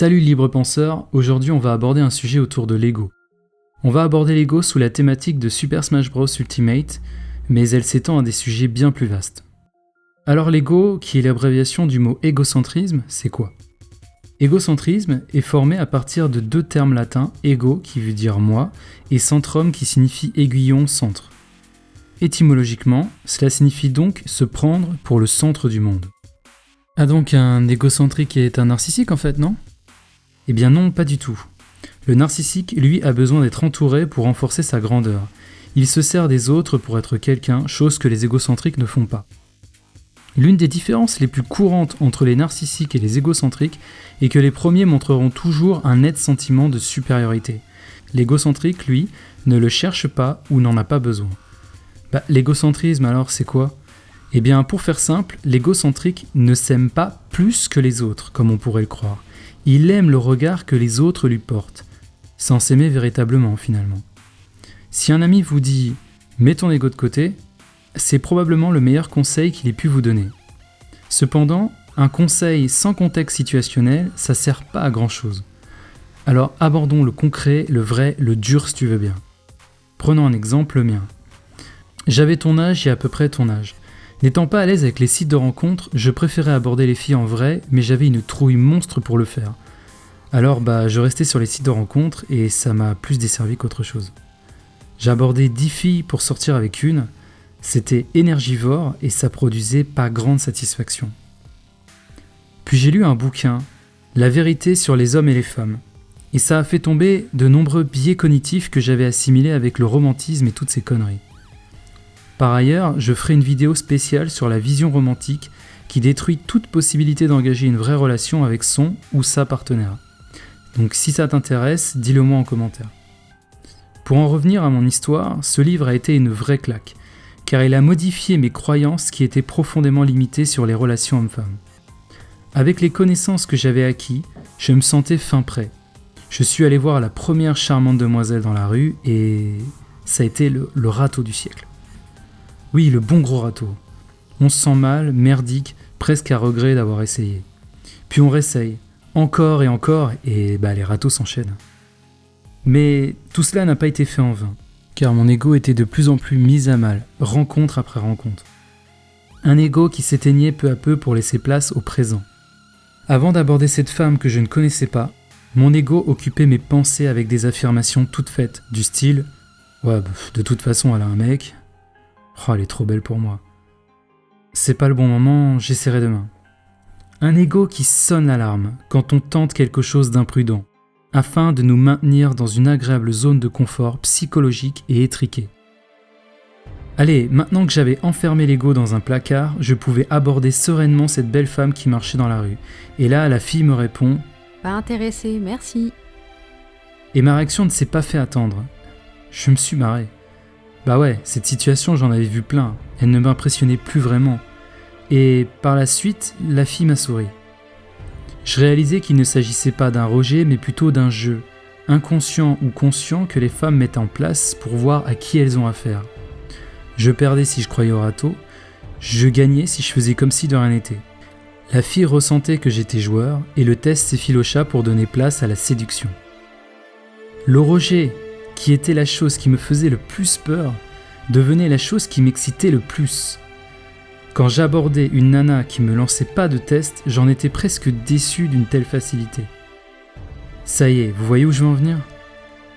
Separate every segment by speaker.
Speaker 1: Salut libre penseur, aujourd'hui on va aborder un sujet autour de l'ego. On va aborder l'ego sous la thématique de Super Smash Bros Ultimate, mais elle s'étend à des sujets bien plus vastes. Alors l'ego, qui est l'abréviation du mot égocentrisme, c'est quoi ? Égocentrisme est formé à partir de deux termes latins, ego qui veut dire moi, et centrum qui signifie aiguillon, centre. Étymologiquement, cela signifie donc se prendre pour le centre du monde. Ah donc un égocentrique est un narcissique en fait, non ? Eh bien non, pas du tout. Le narcissique, lui, a besoin d'être entouré pour renforcer sa grandeur. Il se sert des autres pour être quelqu'un, chose que les égocentriques ne font pas. L'une des différences les plus courantes entre les narcissiques et les égocentriques est que les premiers montreront toujours un net sentiment de supériorité. L'égocentrique, lui, ne le cherche pas ou n'en a pas besoin. L'égocentrisme alors, c'est quoi ? Eh bien, pour faire simple, l'égocentrique ne s'aime pas plus que les autres, comme on pourrait le croire. Il aime le regard que les autres lui portent, sans s'aimer véritablement finalement. Si un ami vous dit « mets ton ego de côté », c'est probablement le meilleur conseil qu'il ait pu vous donner. Cependant, un conseil sans contexte situationnel, ça sert pas à grand chose. Alors abordons le concret, le vrai, le dur si tu veux bien. Prenons un exemple, le mien. J'avais ton âge et à peu près ton âge. N'étant pas à l'aise avec les sites de rencontres, je préférais aborder les filles en vrai, mais j'avais une trouille monstre pour le faire. Alors je restais sur les sites de rencontres et ça m'a plus desservi qu'autre chose. J'ai abordé 10 filles pour sortir avec une, c'était énergivore et ça produisait pas grande satisfaction. Puis j'ai lu un bouquin, La vérité sur les hommes et les femmes, et ça a fait tomber de nombreux biais cognitifs que j'avais assimilés avec le romantisme et toutes ces conneries. Par ailleurs, je ferai une vidéo spéciale sur la vision romantique qui détruit toute possibilité d'engager une vraie relation avec son ou sa partenaire. Donc si ça t'intéresse, dis-le moi en commentaire. Pour en revenir à mon histoire, ce livre a été une vraie claque, car il a modifié mes croyances qui étaient profondément limitées sur les relations hommes-femmes. Avec les connaissances que j'avais acquises, je me sentais fin prêt. Je suis allé voir la première charmante demoiselle dans la rue et ça a été le râteau du siècle. Oui, le bon gros râteau. On se sent mal, merdique, presque à regret d'avoir essayé. Puis on réessaye, encore et les râteaux s'enchaînent. Mais tout cela n'a pas été fait en vain, car mon ego était de plus en plus mis à mal, rencontre après rencontre. Un ego qui s'éteignait peu à peu pour laisser place au présent. Avant d'aborder cette femme que je ne connaissais pas, mon ego occupait mes pensées avec des affirmations toutes faites, du style « Ouais, de toute façon elle a un mec », « Oh, elle est trop belle pour moi. C'est pas le bon moment, j'essaierai demain. » Un ego qui sonne l'alarme quand on tente quelque chose d'imprudent, afin de nous maintenir dans une agréable zone de confort psychologique et étriquée. Allez, maintenant que j'avais enfermé l'ego dans un placard, je pouvais aborder sereinement cette belle femme qui marchait dans la rue. Et là, la fille me répond «
Speaker 2: Pas intéressé, merci. »
Speaker 1: Et ma réaction ne s'est pas fait attendre. Je me suis marré. Cette situation, j'en avais vu plein. Elle ne m'impressionnait plus vraiment. Et par la suite, la fille m'a souri. Je réalisais qu'il ne s'agissait pas d'un rejet, mais plutôt d'un jeu, inconscient ou conscient, que les femmes mettent en place pour voir à qui elles ont affaire. Je perdais si je croyais au râteau, je gagnais si je faisais comme si de rien n'était. La fille ressentait que j'étais joueur, et le test s'effilocha pour donner place à la séduction. Le rejet, qui était la chose qui me faisait le plus peur, devenait la chose qui m'excitait le plus. Quand j'abordais une nana qui me lançait pas de test, j'en étais presque déçu d'une telle facilité. Ça y est, vous voyez où je veux en venir ?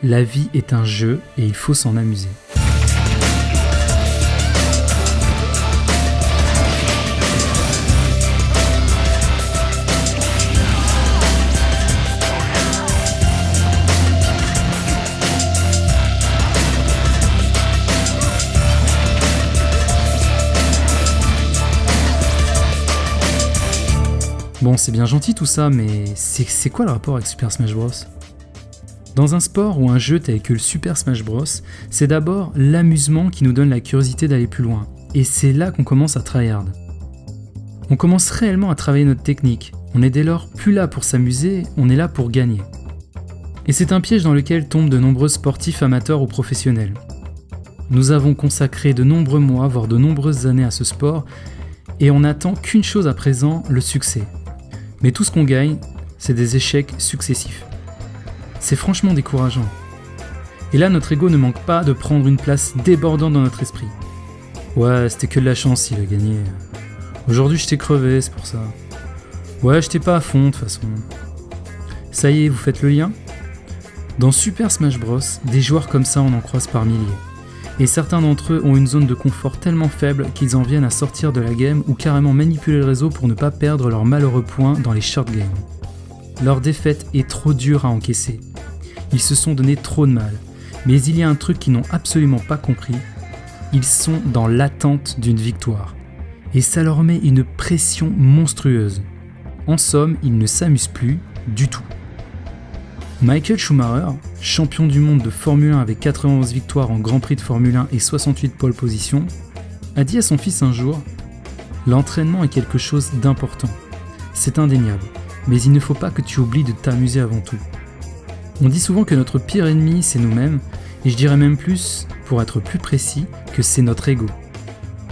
Speaker 1: La vie est un jeu et il faut s'en amuser. Bon, c'est bien gentil tout ça, mais c'est quoi le rapport avec Super Smash Bros ? Dans un sport ou un jeu tel que le Super Smash Bros, c'est d'abord l'amusement qui nous donne la curiosité d'aller plus loin. Et c'est là qu'on commence à tryhard. On commence réellement à travailler notre technique. On est dès lors plus là pour s'amuser, on est là pour gagner. Et c'est un piège dans lequel tombent de nombreux sportifs amateurs ou professionnels. Nous avons consacré de nombreux mois, voire de nombreuses années à ce sport, et on n'attend qu'une chose à présent, le succès. Mais tout ce qu'on gagne, c'est des échecs successifs. C'est franchement décourageant. Et là, notre ego ne manque pas de prendre une place débordante dans notre esprit. Ouais, c'était que de la chance s'il a gagné. Aujourd'hui, je t'ai crevé, c'est pour ça. Ouais, j'étais pas à fond, de toute façon. Ça y est, vous faites le lien ? Dans Super Smash Bros, des joueurs comme ça, on en croise par milliers. Et certains d'entre eux ont une zone de confort tellement faible qu'ils en viennent à sortir de la game ou carrément manipuler le réseau pour ne pas perdre leurs malheureux points dans les short games. Leur défaite est trop dure à encaisser. Ils se sont donné trop de mal. Mais il y a un truc qu'ils n'ont absolument pas compris. Ils sont dans l'attente d'une victoire. Et ça leur met une pression monstrueuse. En somme, ils ne s'amusent plus du tout. Michael Schumacher, champion du monde de Formule 1 avec 91 victoires en Grand Prix de Formule 1 et 68 pole positions, a dit à son fils un jour « L'entraînement est quelque chose d'important. C'est indéniable, mais il ne faut pas que tu oublies de t'amuser avant tout. » On dit souvent que notre pire ennemi, c'est nous-mêmes, et je dirais même plus, pour être plus précis, que c'est notre ego.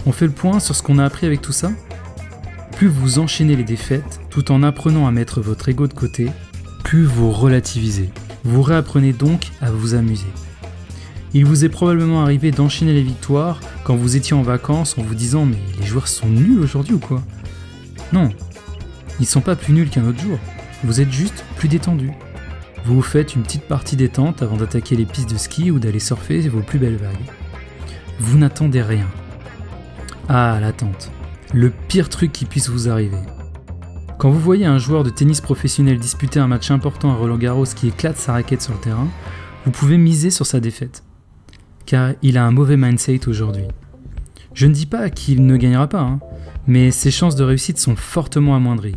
Speaker 1: On fait le point sur ce qu'on a appris avec tout ça ? Plus vous enchaînez les défaites, tout en apprenant à mettre votre ego de côté, plus vous relativisez. Vous réapprenez donc à vous amuser. Il vous est probablement arrivé d'enchaîner les victoires quand vous étiez en vacances en vous disant « Mais les joueurs sont nuls aujourd'hui ou quoi ?» Non, ils sont pas plus nuls qu'un autre jour, vous êtes juste plus détendu. Vous vous faites une petite partie détente avant d'attaquer les pistes de ski ou d'aller surfer vos plus belles vagues. Vous n'attendez rien. Ah, l'attente. Le pire truc qui puisse vous arriver. Quand vous voyez un joueur de tennis professionnel disputer un match important à Roland-Garros qui éclate sa raquette sur le terrain, vous pouvez miser sur sa défaite. Car il a un mauvais mindset aujourd'hui. Je ne dis pas qu'il ne gagnera pas, mais ses chances de réussite sont fortement amoindries.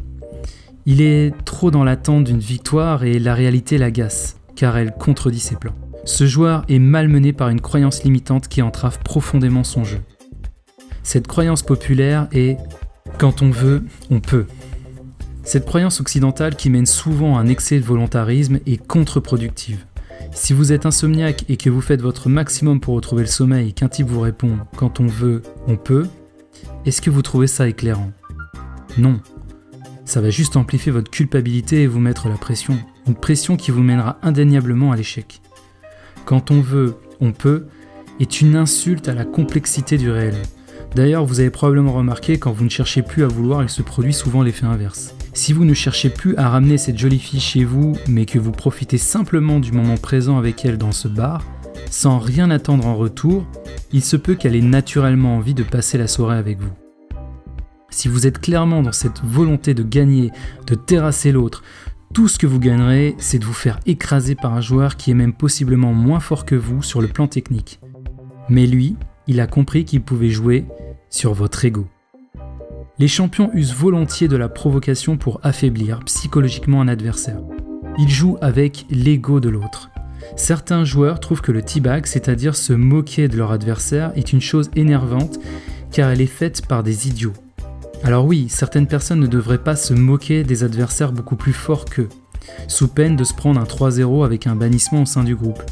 Speaker 1: Il est trop dans l'attente d'une victoire et la réalité l'agace, car elle contredit ses plans. Ce joueur est malmené par une croyance limitante qui entrave profondément son jeu. Cette croyance populaire est « quand on veut, on peut ». Cette croyance occidentale qui mène souvent à un excès de volontarisme est contre-productive. Si vous êtes insomniaque et que vous faites votre maximum pour retrouver le sommeil et qu'un type vous répond « quand on veut, on peut », est-ce que vous trouvez ça éclairant ? Non. Ça va juste amplifier votre culpabilité et vous mettre la pression. Une pression qui vous mènera indéniablement à l'échec. Quand on veut, on peut est une insulte à la complexité du réel. D'ailleurs, vous avez probablement remarqué, quand vous ne cherchez plus à vouloir, il se produit souvent l'effet inverse. Si vous ne cherchez plus à ramener cette jolie fille chez vous, mais que vous profitez simplement du moment présent avec elle dans ce bar, sans rien attendre en retour, il se peut qu'elle ait naturellement envie de passer la soirée avec vous. Si vous êtes clairement dans cette volonté de gagner, de terrasser l'autre, tout ce que vous gagnerez, c'est de vous faire écraser par un joueur qui est même possiblement moins fort que vous sur le plan technique. Mais lui, il a compris qu'il pouvait jouer sur votre ego. Les champions usent volontiers de la provocation pour affaiblir psychologiquement un adversaire. Ils jouent avec l'ego de l'autre. Certains joueurs trouvent que le teabag, c'est-à-dire se moquer de leur adversaire, est une chose énervante car elle est faite par des idiots. Alors oui, certaines personnes ne devraient pas se moquer des adversaires beaucoup plus forts qu'eux, sous peine de se prendre un 3-0 avec un bannissement au sein du groupe.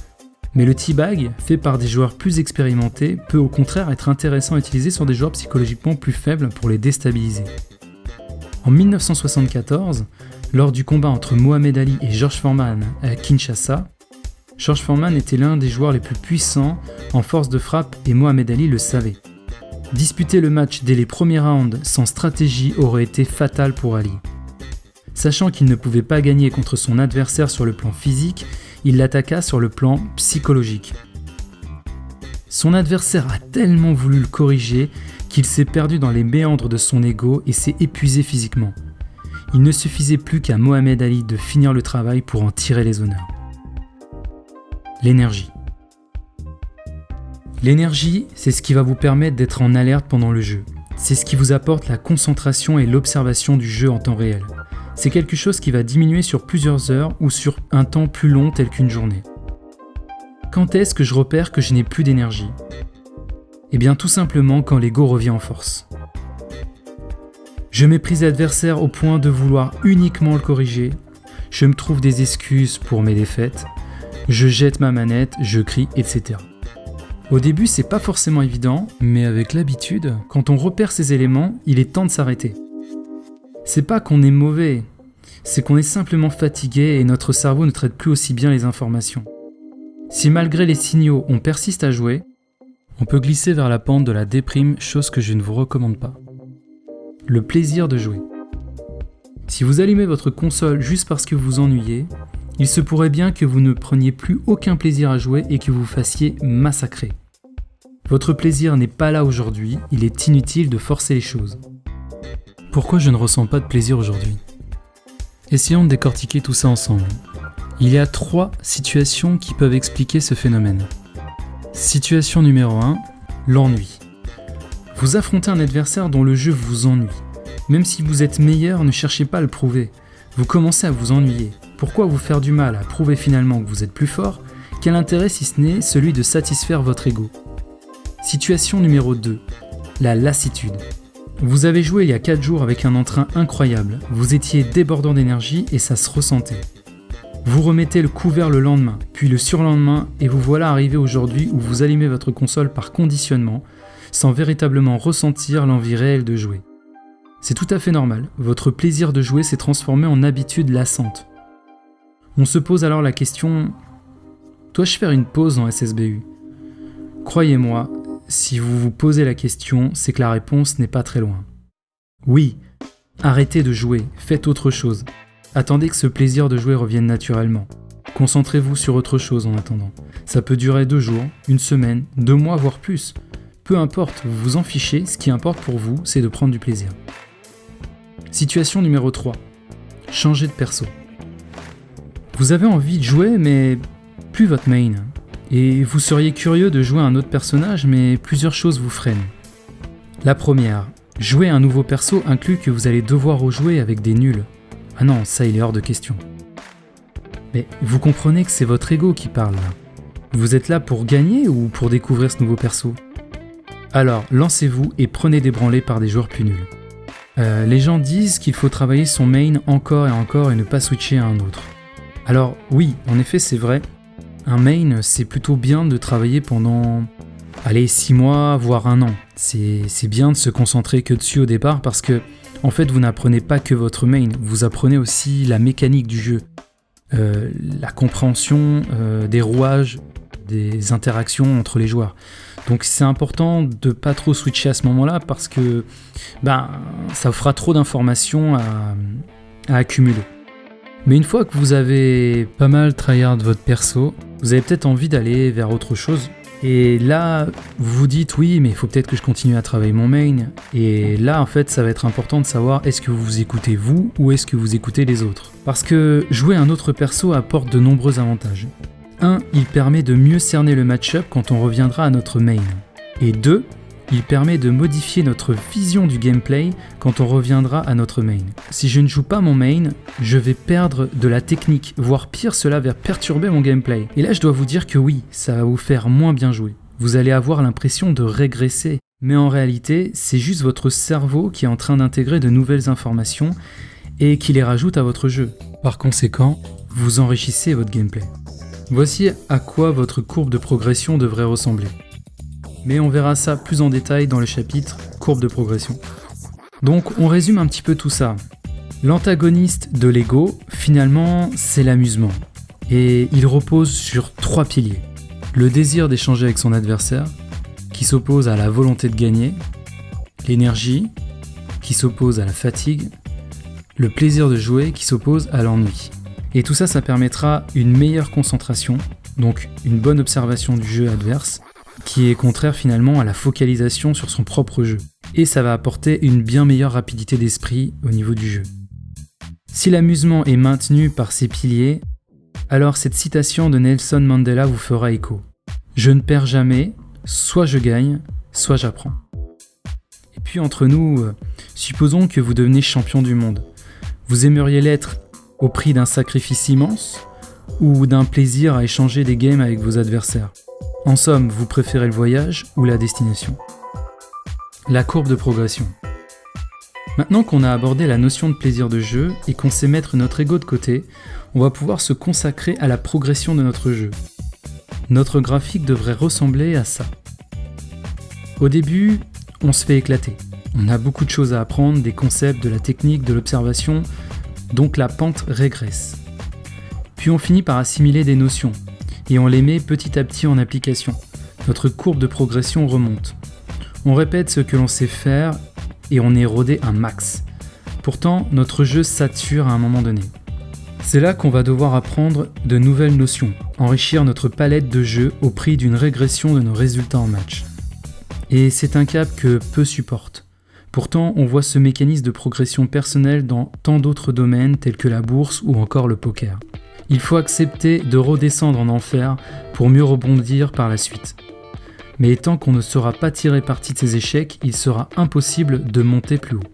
Speaker 1: Mais le teabag, fait par des joueurs plus expérimentés, peut au contraire être intéressant à utiliser sur des joueurs psychologiquement plus faibles pour les déstabiliser. En 1974, lors du combat entre Mohamed Ali et George Foreman à Kinshasa, George Foreman était l'un des joueurs les plus puissants en force de frappe et Mohamed Ali le savait. Disputer le match dès les premiers rounds sans stratégie aurait été fatal pour Ali. Sachant qu'il ne pouvait pas gagner contre son adversaire sur le plan physique, il l'attaqua sur le plan psychologique. Son adversaire a tellement voulu le corriger qu'il s'est perdu dans les méandres de son ego et s'est épuisé physiquement. Il ne suffisait plus qu'à Mohamed Ali de finir le travail pour en tirer les honneurs. L'énergie. L'énergie, c'est ce qui va vous permettre d'être en alerte pendant le jeu. C'est ce qui vous apporte la concentration et l'observation du jeu en temps réel. C'est quelque chose qui va diminuer sur plusieurs heures ou sur un temps plus long tel qu'une journée. Quand est-ce que je repère que je n'ai plus d'énergie ? Eh bien tout simplement quand l'ego revient en force. Je méprise l'adversaire au point de vouloir uniquement le corriger, je me trouve des excuses pour mes défaites, je jette ma manette, je crie, etc. Au début c'est pas forcément évident, mais avec l'habitude, quand on repère ces éléments, il est temps de s'arrêter. C'est pas qu'on est mauvais, c'est qu'on est simplement fatigué et notre cerveau ne traite plus aussi bien les informations. Si malgré les signaux, on persiste à jouer, on peut glisser vers la pente de la déprime, chose que je ne vous recommande pas. Le plaisir de jouer. Si vous allumez votre console juste parce que vous vous ennuyez, il se pourrait bien que vous ne preniez plus aucun plaisir à jouer et que vous vous fassiez massacrer. Votre plaisir n'est pas là aujourd'hui, il est inutile de forcer les choses. Pourquoi je ne ressens pas de plaisir aujourd'hui ? Essayons de décortiquer tout ça ensemble. Il y a 3 situations qui peuvent expliquer ce phénomène. Situation numéro 1, l'ennui. Vous affrontez un adversaire dont le jeu vous ennuie. Même si vous êtes meilleur, ne cherchez pas à le prouver. Vous commencez à vous ennuyer. Pourquoi vous faire du mal à prouver finalement que vous êtes plus fort ? Quel intérêt si ce n'est celui de satisfaire votre ego ? Situation numéro 2, la lassitude. Vous avez joué il y a 4 jours avec un entrain incroyable, vous étiez débordant d'énergie et ça se ressentait. Vous remettez le couvert le lendemain, puis le surlendemain et vous voilà arrivé aujourd'hui où vous allumez votre console par conditionnement, sans véritablement ressentir l'envie réelle de jouer. C'est tout à fait normal, votre plaisir de jouer s'est transformé en habitude lassante. On se pose alors la question, dois-je faire une pause dans SSBU ? Croyez-moi, si vous vous posez la question, c'est que la réponse n'est pas très loin. Oui, arrêtez de jouer, faites autre chose. Attendez que ce plaisir de jouer revienne naturellement. Concentrez-vous sur autre chose en attendant. Ça peut durer 2 jours, 1 semaine, 2 mois, voire plus. Peu importe, vous vous en fichez, ce qui importe pour vous, c'est de prendre du plaisir. Situation numéro 3. Changer de perso. Vous avez envie de jouer, mais plus votre main. Et vous seriez curieux de jouer un autre personnage, mais plusieurs choses vous freinent. La première, jouer un nouveau perso inclut que vous allez devoir rejouer avec des nuls. Ah non, ça il est hors de question. Mais vous comprenez que c'est votre ego qui parle là. Vous êtes là pour gagner ou pour découvrir ce nouveau perso ? Alors, lancez-vous et prenez des branlées par des joueurs plus nuls. Les gens disent qu'il faut travailler son main encore et encore et ne pas switcher à un autre. Alors oui, en effet c'est vrai, un main c'est plutôt bien de travailler pendant 6 mois, voire 1 an. C'est bien de se concentrer que dessus au départ parce que en fait vous n'apprenez pas que votre main, vous apprenez aussi la mécanique du jeu, la compréhension des rouages, des interactions entre les joueurs. Donc c'est important de pas trop switcher à ce moment-là parce que ça vous fera trop d'informations à accumuler. Mais une fois que vous avez pas mal tryhard votre perso, vous avez peut-être envie d'aller vers autre chose. Et là, vous vous dites oui, mais il faut peut-être que je continue à travailler mon main. Et là, en fait, ça va être important de savoir est-ce que vous écoutez vous ou est-ce que vous écoutez les autres. Parce que jouer un autre perso apporte de nombreux avantages. 1. Il permet de mieux cerner le match-up quand on reviendra à notre main. Et 2. Il permet de modifier notre vision du gameplay quand on reviendra à notre main. Si je ne joue pas mon main, je vais perdre de la technique, voire pire, cela va perturber mon gameplay. Et là, je dois vous dire que oui, ça va vous faire moins bien jouer. Vous allez avoir l'impression de régresser. Mais en réalité, c'est juste votre cerveau qui est en train d'intégrer de nouvelles informations et qui les rajoute à votre jeu. Par conséquent, vous enrichissez votre gameplay. Voici à quoi votre courbe de progression devrait ressembler. Mais on verra ça plus en détail dans le chapitre courbe de progression. Donc on résume un petit peu tout ça. L'antagoniste de l'ego, finalement, c'est l'amusement. Et il repose sur 3 piliers. Le désir d'échanger avec son adversaire, qui s'oppose à la volonté de gagner, l'énergie, qui s'oppose à la fatigue, le plaisir de jouer, qui s'oppose à l'ennui. Et tout ça, ça permettra une meilleure concentration, donc une bonne observation du jeu adverse, qui est contraire finalement à la focalisation sur son propre jeu. Et ça va apporter une bien meilleure rapidité d'esprit au niveau du jeu. Si l'amusement est maintenu par ces piliers, alors cette citation de Nelson Mandela vous fera écho. Je ne perds jamais, soit je gagne, soit j'apprends. Et puis entre nous, supposons que vous devenez champion du monde. Vous aimeriez l'être au prix d'un sacrifice immense ou d'un plaisir à échanger des games avec vos adversaires. En somme, vous préférez le voyage ou la destination. La courbe de progression. Maintenant qu'on a abordé la notion de plaisir de jeu et qu'on sait mettre notre ego de côté, on va pouvoir se consacrer à la progression de notre jeu. Notre graphique devrait ressembler à ça. Au début, on se fait éclater. On a beaucoup de choses à apprendre, des concepts, de la technique, de l'observation. donc la pente régresse. Puis on finit par assimiler des notions, et on les met petit à petit en application. Notre courbe de progression remonte. On répète ce que l'on sait faire, et on est rodé un max. Pourtant, notre jeu sature à un moment donné. C'est là qu'on va devoir apprendre de nouvelles notions, enrichir notre palette de jeux au prix d'une régression de nos résultats en match. Et c'est un cap que peu supportent. Pourtant, on voit ce mécanisme de progression personnelle dans tant d'autres domaines tels que la bourse ou encore le poker. Il faut accepter de redescendre en enfer pour mieux rebondir par la suite. Mais tant qu'on ne saura pas tirer parti de ses échecs, il sera impossible de monter plus haut.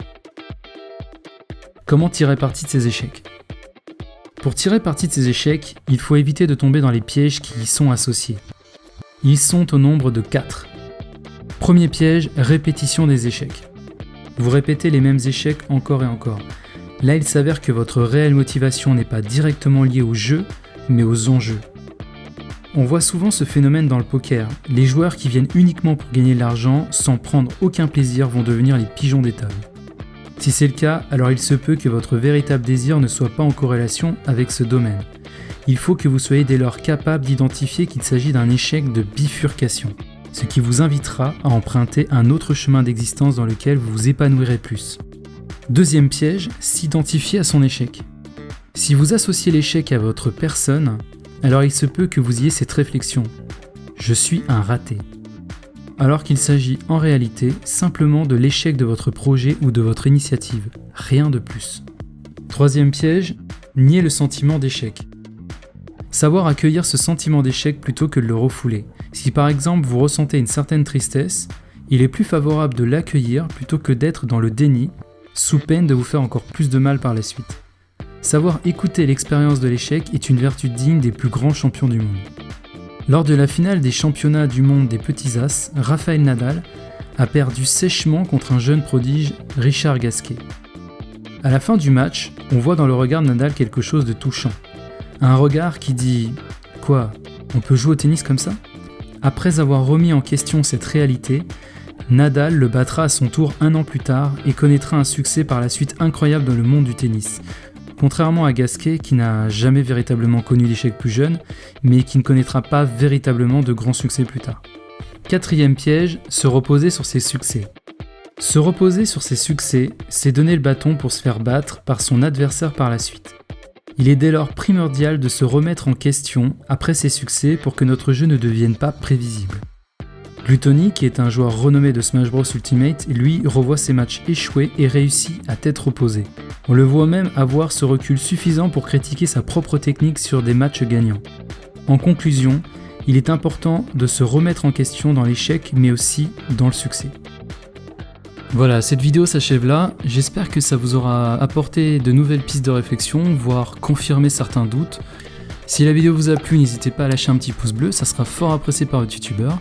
Speaker 1: Comment tirer parti de ses échecs ? Pour tirer parti de ses échecs, il faut éviter de tomber dans les pièges qui y sont associés. Ils sont au nombre de 4. Premier piège, répétition des échecs. Vous répétez les mêmes échecs encore et encore. Là, il s'avère que votre réelle motivation n'est pas directement liée au jeu, mais aux enjeux. On voit souvent ce phénomène dans le poker. Les joueurs qui viennent uniquement pour gagner de l'argent, sans prendre aucun plaisir, vont devenir les pigeons des tables. Si c'est le cas, alors il se peut que votre véritable désir ne soit pas en corrélation avec ce domaine. Il faut que vous soyez dès lors capable d'identifier qu'il s'agit d'un échec de bifurcation, ce qui vous invitera à emprunter un autre chemin d'existence dans lequel vous vous épanouirez plus. Deuxième piège, s'identifier à son échec. Si vous associez l'échec à votre personne, alors il se peut que vous ayez cette réflexion « Je suis un raté », alors qu'il s'agit en réalité simplement de l'échec de votre projet ou de votre initiative, rien de plus. Troisième piège, nier le sentiment d'échec. Savoir accueillir ce sentiment d'échec plutôt que de le refouler. Si par exemple vous ressentez une certaine tristesse, il est plus favorable de l'accueillir plutôt que d'être dans le déni, sous peine de vous faire encore plus de mal par la suite. Savoir écouter l'expérience de l'échec est une vertu digne des plus grands champions du monde. Lors de la finale des championnats du monde des petits as, Rafael Nadal a perdu sèchement contre un jeune prodige, Richard Gasquet. À la fin du match, on voit dans le regard de Nadal quelque chose de touchant. Un regard qui dit « Quoi, on peut jouer au tennis comme ça ?» Après avoir remis en question cette réalité, Nadal le battra à son tour 1 an plus tard et connaîtra un succès par la suite incroyable dans le monde du tennis. Contrairement à Gasquet qui n'a jamais véritablement connu l'échec plus jeune, mais qui ne connaîtra pas véritablement de grands succès plus tard. Quatrième piège, se reposer sur ses succès. Se reposer sur ses succès, c'est donner le bâton pour se faire battre par son adversaire par la suite. Il est dès lors primordial de se remettre en question après ses succès pour que notre jeu ne devienne pas prévisible. Gluttony, qui est un joueur renommé de Smash Bros Ultimate, lui revoit ses matchs échoués et réussit à tête reposée. On le voit même avoir ce recul suffisant pour critiquer sa propre technique sur des matchs gagnants. En conclusion, il est important de se remettre en question dans l'échec mais aussi dans le succès. Voilà, cette vidéo s'achève là. J'espère que ça vous aura apporté de nouvelles pistes de réflexion, voire confirmé certains doutes. Si la vidéo vous a plu, n'hésitez pas à lâcher un petit pouce bleu, ça sera fort apprécié par votre youtubeur.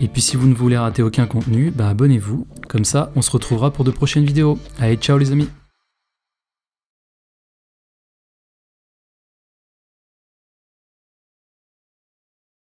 Speaker 1: Et puis si vous ne voulez rater aucun contenu, abonnez-vous, comme ça on se retrouvera pour de prochaines vidéos. Allez, ciao les amis!